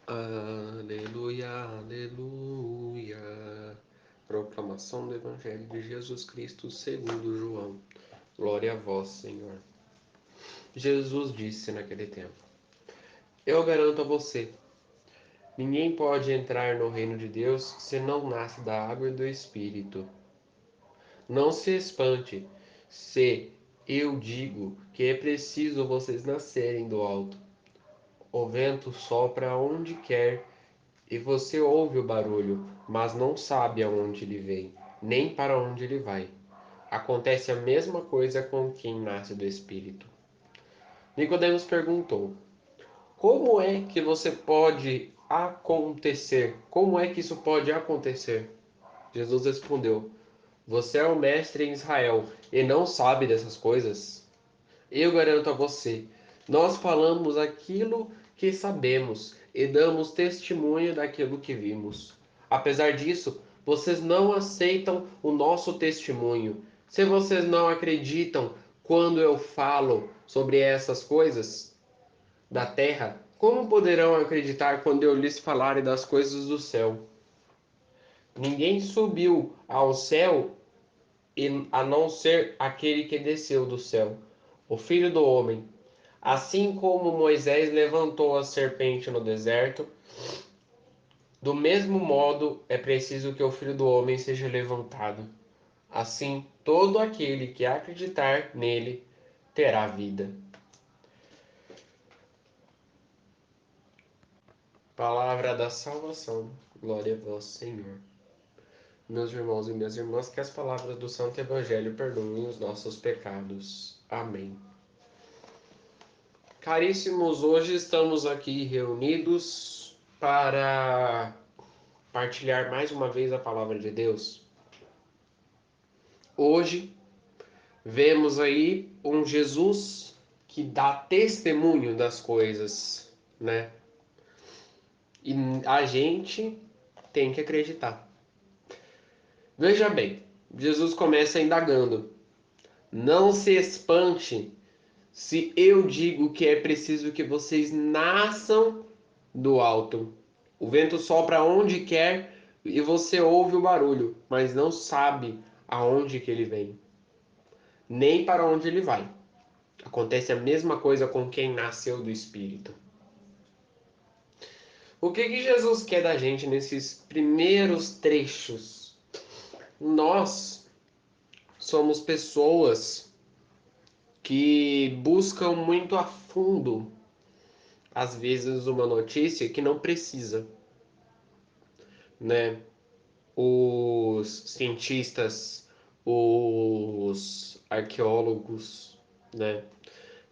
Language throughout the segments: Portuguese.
Aleluia, aleluia. Proclamação do Evangelho de Jesus Cristo segundo João. Glória a vós, Senhor. Jesus disse naquele tempo: Eu garanto a você, ninguém pode entrar no reino de Deus se não nasce da água e do Espírito. Não se espante se eu digo que é preciso vocês nascerem do alto. O vento sopra onde quer e você ouve o barulho, mas não sabe aonde ele vem, nem para onde ele vai. Acontece a mesma coisa com quem nasce do Espírito. Nicodemos perguntou: Como é que você pode acontecer? Como é que isso pode acontecer? Jesus respondeu: Você é o mestre em Israel e não sabe dessas coisas? Eu garanto a você, nós falamos aquilo que sabemos e damos testemunho daquilo que vimos. Apesar disso, vocês não aceitam o nosso testemunho. Se vocês não acreditam quando eu falo sobre essas coisas da terra, como poderão acreditar quando eu lhes falar das coisas do céu? Ninguém subiu ao céu a não ser aquele que desceu do céu, o Filho do Homem. Assim como Moisés levantou a serpente no deserto, do mesmo modo é preciso que o Filho do Homem seja levantado. Assim, todo aquele que acreditar nele terá vida. Palavra da salvação. Glória a vós, Senhor. Meus irmãos e minhas irmãs, que as palavras do Santo Evangelho perdoem os nossos pecados. Amém. Caríssimos, hoje estamos aqui reunidos para partilhar mais uma vez a palavra de Deus. Hoje vemos aí um Jesus que dá testemunho das coisas, né? E a gente tem que acreditar. Veja bem, Jesus começa indagando: Não se espante se eu digo que é preciso que vocês nasçam do alto. O vento sopra onde quer e você ouve o barulho, mas não sabe aonde que ele vem, nem para onde ele vai. Acontece a mesma coisa com quem nasceu do Espírito. O que que Jesus quer da gente nesses primeiros trechos? Nós somos pessoas que buscam muito a fundo, às vezes, uma notícia que não precisa, né? Os cientistas, os arqueólogos, né?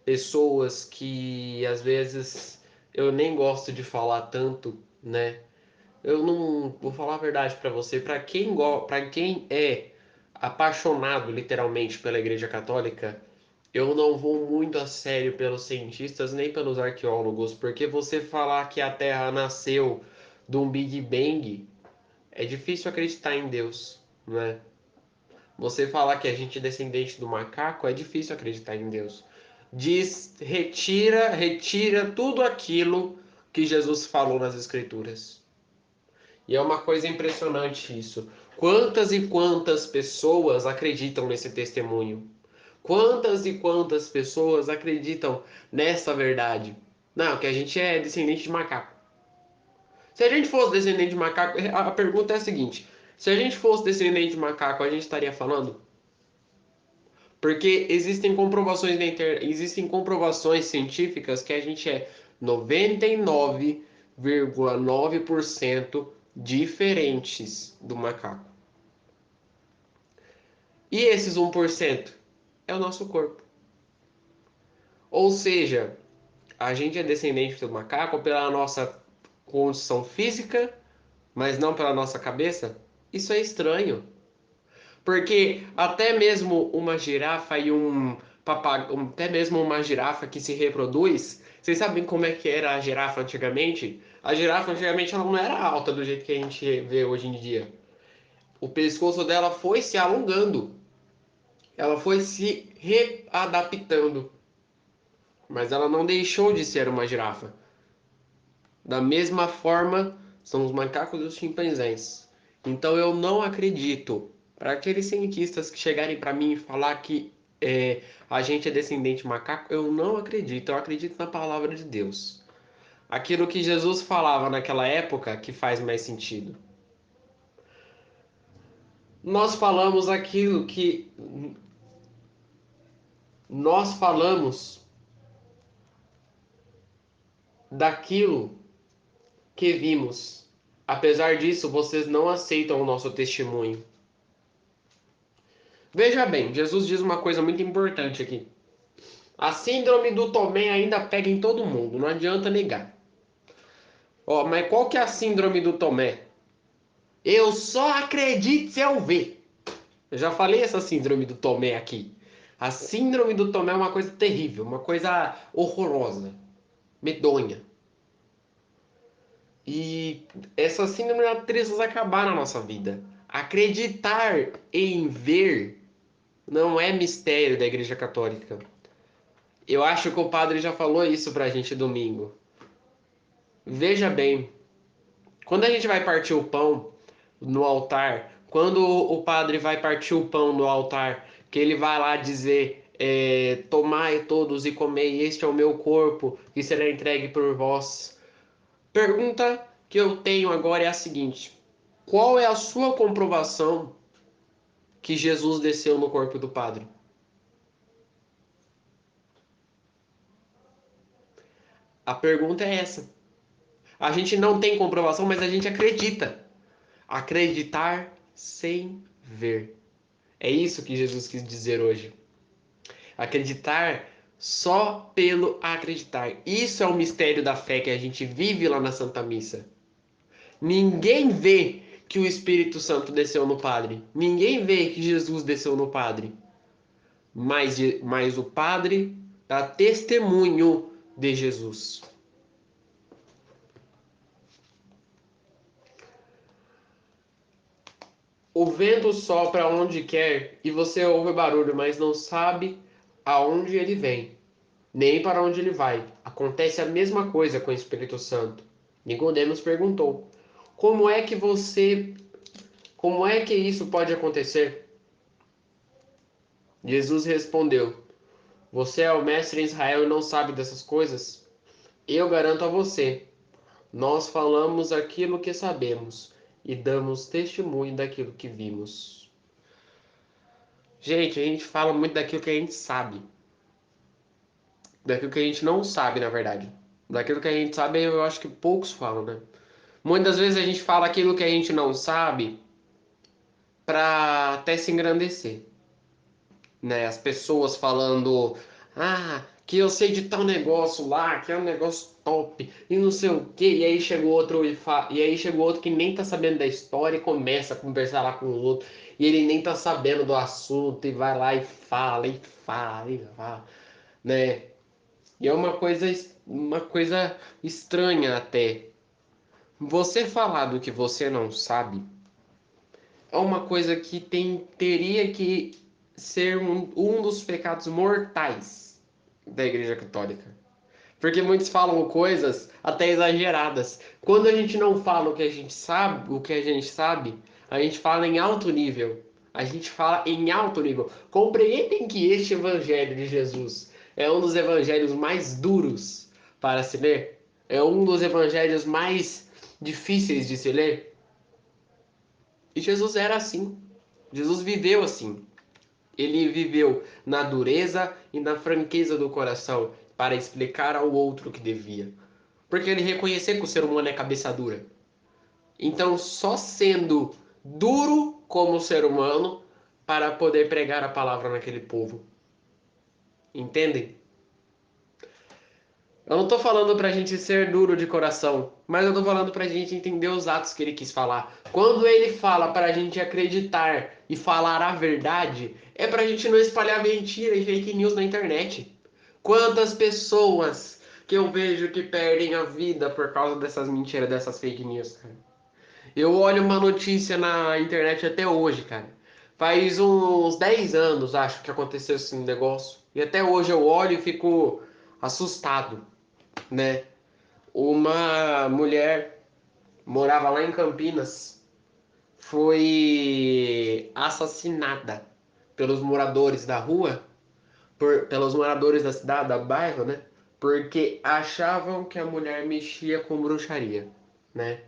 Pessoas que às vezes eu nem gosto de falar tanto, né? Eu não vou falar a verdade para você, para quem é apaixonado literalmente pela Igreja Católica, eu não vou muito a sério pelos cientistas nem pelos arqueólogos, porque você falar que a Terra nasceu de um Big Bang é difícil acreditar em Deus, né? Você falar que a gente é descendente do macaco é difícil acreditar em Deus. Retira tudo aquilo que Jesus falou nas Escrituras. E é uma coisa impressionante isso. Quantas e quantas pessoas acreditam nesse testemunho? Quantas e quantas pessoas acreditam nessa verdade? Não, que a gente é descendente de macaco. Se a gente fosse descendente de macaco, a pergunta é a seguinte: se a gente fosse descendente de macaco, a gente estaria falando? Porque existem comprovações científicas que a gente é 99,9% diferentes do macaco. E esses 1% é o nosso corpo. Ou seja, a gente é descendente do macaco pela nossa condição física, mas não pela nossa cabeça? Isso é estranho. Porque até mesmo uma girafa e um papagaio, até mesmo uma girafa que se reproduz, vocês sabem como é que era a girafa antigamente? A girafa antigamente ela não era alta do jeito que a gente vê hoje em dia. O pescoço dela foi se alongando, ela foi se readaptando, mas ela não deixou de ser uma girafa. Da mesma forma, são os macacos e os chimpanzés. Então eu não acredito. Para aqueles cientistas que chegarem para mim e falar que a gente é descendente de macaco, eu não acredito. Eu acredito na palavra de Deus. Aquilo que Jesus falava naquela época que faz mais sentido. Nós falamos aquilo que nós falamos daquilo que vimos. Apesar disso, vocês não aceitam o nosso testemunho. Veja bem, Jesus diz uma coisa muito importante aqui. A síndrome do Tomé ainda pega em todo mundo, não adianta negar. Ó, mas qual que é a síndrome do Tomé? Eu só acredito se eu ver. Eu já falei essa síndrome do Tomé aqui. A síndrome do Tomé é uma coisa terrível, uma coisa horrorosa, medonha. E essa síndrome ela precisa acabar na nossa vida. Acreditar em ver não é mistério da Igreja Católica. Eu acho que o padre já falou isso pra gente domingo. Veja bem, quando a gente vai partir o pão no altar, quando o padre vai partir o pão no altar, que ele vai lá dizer: tomai todos e comei, este é o meu corpo, que será entregue por vós. Pergunta que eu tenho agora é a seguinte: qual é a sua comprovação que Jesus desceu no corpo do padre? A pergunta é essa. A gente não tem comprovação, mas a gente acredita. Acreditar sem ver. É isso que Jesus quis dizer hoje. Acreditar só pelo acreditar. Isso é o mistério da fé que a gente vive lá na Santa Missa. Ninguém vê que o Espírito Santo desceu no Padre. Ninguém vê que Jesus desceu no Padre. Mas o Padre dá testemunho de Jesus. O vento sopra onde quer e você ouve barulho, mas não sabe aonde ele vem, nem para onde ele vai. Acontece a mesma coisa com o Espírito Santo. Nicodemos perguntou: Como é que isso pode acontecer? Jesus respondeu: Você é o mestre em Israel e não sabe dessas coisas? Eu garanto a você, nós falamos aquilo que sabemos e damos testemunho daquilo que vimos. Gente, a gente fala muito daquilo que a gente sabe. Daquilo que a gente não sabe, na verdade. Daquilo que a gente sabe, eu acho que poucos falam, né? Muitas vezes a gente fala aquilo que a gente não sabe para até se engrandecer, né? As pessoas falando, que eu sei de tal negócio lá, que é um negócio top, e não sei o quê. E aí chega o outro e aí chega o outro que nem tá sabendo da história e começa a conversar lá com o outro, e ele nem tá sabendo do assunto e vai lá e fala, e fala, e fala, né? E é uma coisa estranha até. Você falar do que você não sabe é uma coisa que teria que ser um dos pecados mortais da Igreja Católica. Porque muitos falam coisas até exageradas. Quando a gente não fala o que a gente sabe, a gente fala em alto nível. A gente fala em alto nível. Compreendem que este evangelho de Jesus é um dos evangelhos mais duros para se ler? É um dos evangelhos mais difíceis de se ler? E Jesus era assim. Jesus viveu assim. Ele viveu na dureza e na franqueza do coração para explicar ao outro o que devia. Porque ele reconheceu que o ser humano é cabeça dura. Então, só sendo duro como ser humano para poder pregar a palavra naquele povo. Entendem? Eu não tô falando pra gente ser duro de coração, mas eu tô falando pra gente entender os atos que ele quis falar. Quando ele fala pra gente acreditar e falar a verdade, é pra gente não espalhar mentira e fake news na internet. Quantas pessoas que eu vejo que perdem a vida por causa dessas mentiras, dessas fake news, cara. Eu olho uma notícia na internet até hoje, cara. Faz uns 10 anos, acho, que aconteceu esse negócio. E até hoje eu olho e fico assustado, né? uma mulher morava lá em Campinas, foi assassinada pelos moradores da rua, pelos moradores da cidade, da bairro, né? Porque achavam que a mulher mexia com bruxaria, né?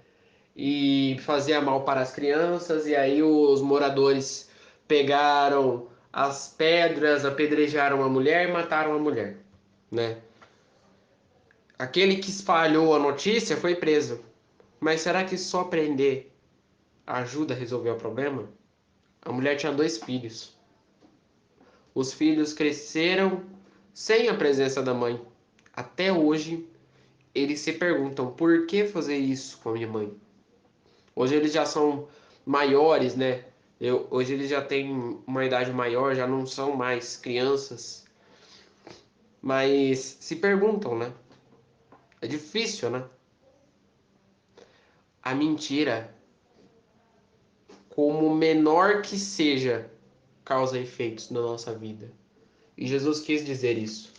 E fazia mal para as crianças, e aí os moradores pegaram as pedras, apedrejaram a mulher e mataram a mulher, né? Aquele que espalhou a notícia foi preso. Mas será que só prender ajuda a resolver o problema? A mulher tinha 2 filhos. Os filhos cresceram sem a presença da mãe. Até hoje, eles se perguntam por que fazer isso com a minha mãe. Hoje eles já são maiores, né? Hoje eles já têm uma idade maior, já não são mais crianças. Mas se perguntam, né? É difícil, né? A mentira, como menor que seja, causa efeitos na nossa vida. E Jesus quis dizer isso.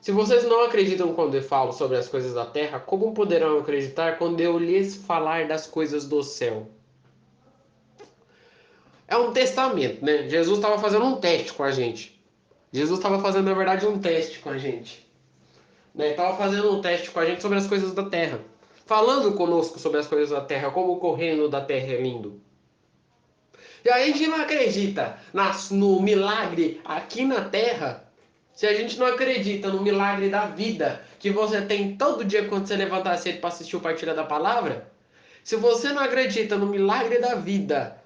Se vocês não acreditam quando eu falo sobre as coisas da terra, como poderão acreditar quando eu lhes falar das coisas do céu? É um testamento, né? Jesus estava fazendo um teste com a gente. Jesus estava fazendo, na verdade, um teste com a gente. Né? Estava fazendo um teste com a gente sobre as coisas da terra. Falando conosco sobre as coisas da terra, como o reino da terra é lindo. E a gente não acredita no milagre aqui na terra, se a gente não acredita no milagre da vida que você tem todo dia quando você levantar cedo para assistir o Partilha da Palavra, se você não acredita no milagre da vida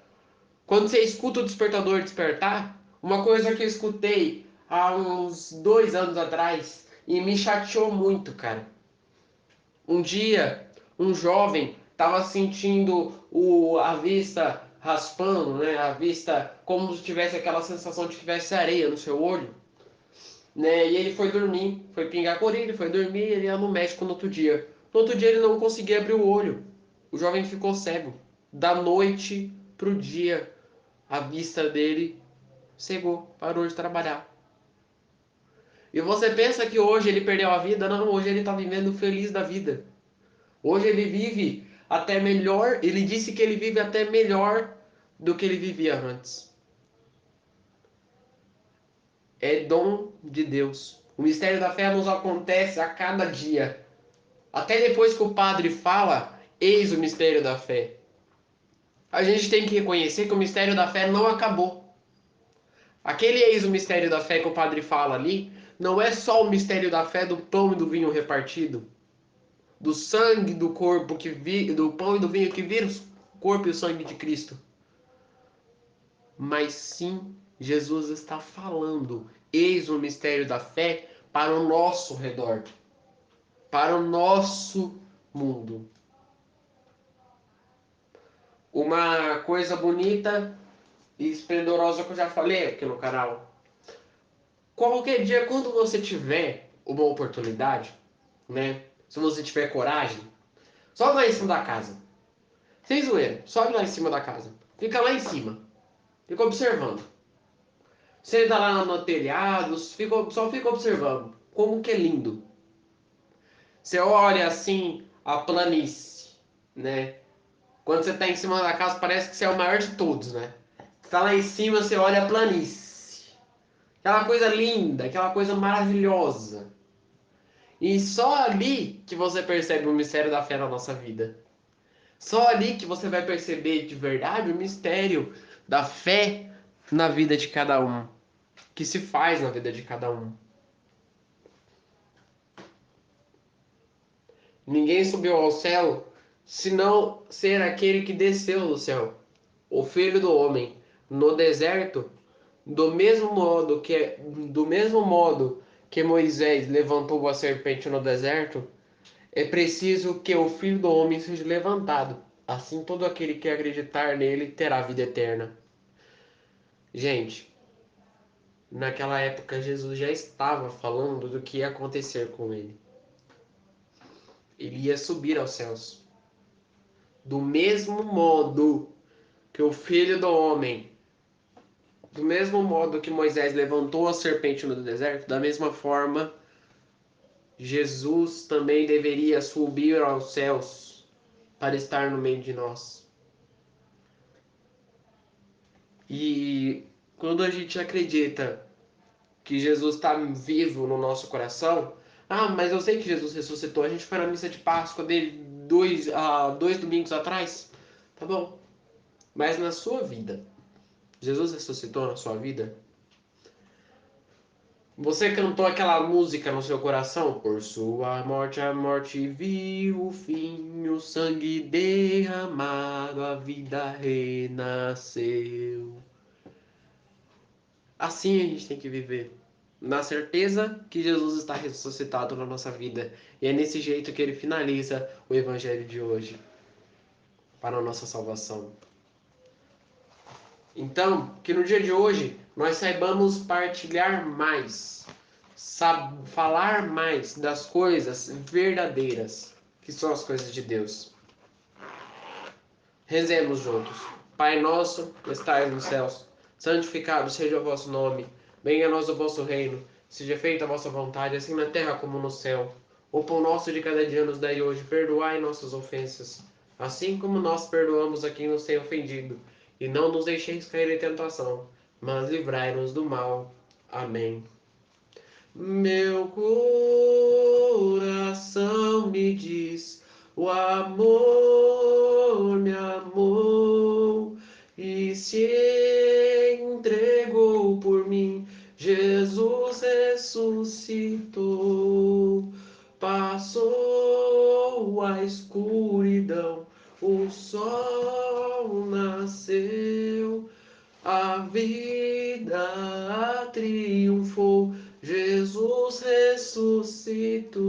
quando você escuta o despertador despertar, uma coisa que eu escutei há uns 2 anos atrás e me chateou muito, cara. Um dia, um jovem estava sentindo a vista raspando, né? A vista como se tivesse aquela sensação de que tivesse areia no seu olho, né? E ele foi dormir, foi pingar corilha, foi dormir, ele ia no médico no outro dia. No outro dia ele não conseguia abrir o olho. O jovem ficou cego. Da noite pro dia, a vista dele cegou, parou de trabalhar. E você pensa que hoje ele perdeu a vida? Não, hoje ele está vivendo feliz da vida. Hoje ele vive até melhor, ele disse que ele vive até melhor do que ele vivia antes. É dom de Deus. O mistério da fé nos acontece a cada dia. Até depois que o padre fala, eis o mistério da fé. A gente tem que reconhecer que o mistério da fé não acabou. Aquele eis o mistério da fé que o padre fala ali, não é só o mistério da fé do pão e do vinho repartido, do sangue do corpo do pão e do vinho que vira o corpo e o sangue de Cristo. Mas sim, Jesus está falando, eis o mistério da fé para o nosso redor, para o nosso mundo. Uma coisa bonita e esplendorosa que eu já falei aqui no canal. Qualquer dia, quando você tiver uma oportunidade, né? Se você tiver coragem, sobe lá em cima da casa. Sem zoeira, sobe lá em cima da casa. Fica lá em cima. Fica observando. Senta lá no telhado, só fica observando. Como que é lindo. Você olha assim a planície, né? Quando você está em cima da casa, parece que você é o maior de todos, né? Você tá lá em cima, você olha a planície. Aquela coisa linda, aquela coisa maravilhosa. E só ali que você percebe o mistério da fé na nossa vida. Só ali que você vai perceber de verdade o mistério da fé na vida de cada um. Que se faz na vida de cada um. Ninguém subiu ao céu senão ser aquele que desceu do céu, o Filho do Homem, no deserto, do mesmo modo que Moisés levantou a serpente no deserto, é preciso que o Filho do Homem seja levantado. Assim todo aquele que acreditar nele terá vida eterna. Gente, naquela época Jesus já estava falando do que ia acontecer com ele. Ele ia subir aos céus. Do mesmo modo que o Filho do Homem, do mesmo modo que Moisés levantou a serpente no deserto, da mesma forma Jesus também deveria subir aos céus para estar no meio de nós. E quando a gente acredita que Jesus está vivo no nosso coração, mas eu sei que Jesus ressuscitou, a gente foi na missa de Páscoa dele dois domingos atrás, tá bom? Mas na sua vida, Jesus ressuscitou na sua vida? Você cantou aquela música no seu coração? Por sua morte a morte viu o fim, o sangue derramado, a vida renasceu. Assim a gente tem que viver, na certeza que Jesus está ressuscitado na nossa vida. E é nesse jeito que ele finaliza o evangelho de hoje, para a nossa salvação. Então, que no dia de hoje nós saibamos partilhar mais, falar mais das coisas verdadeiras, que são as coisas de Deus. Rezemos juntos. Pai nosso, que estais nos céus, santificado seja o vosso nome. Venha a nós o vosso reino. Seja feita a vossa vontade, assim na terra como no céu. O pão nosso de cada dia nos dai hoje. Perdoai nossas ofensas, assim como nós perdoamos a quem nos tem ofendido. E não nos deixeis cair em tentação, mas livrai-nos do mal. Amém. Meu coração me diz, o amor me amou e se entregou por mim. Jesus ressuscitou, passou a escuridão, o sol nasceu. A vida triunfou, Jesus ressuscitou.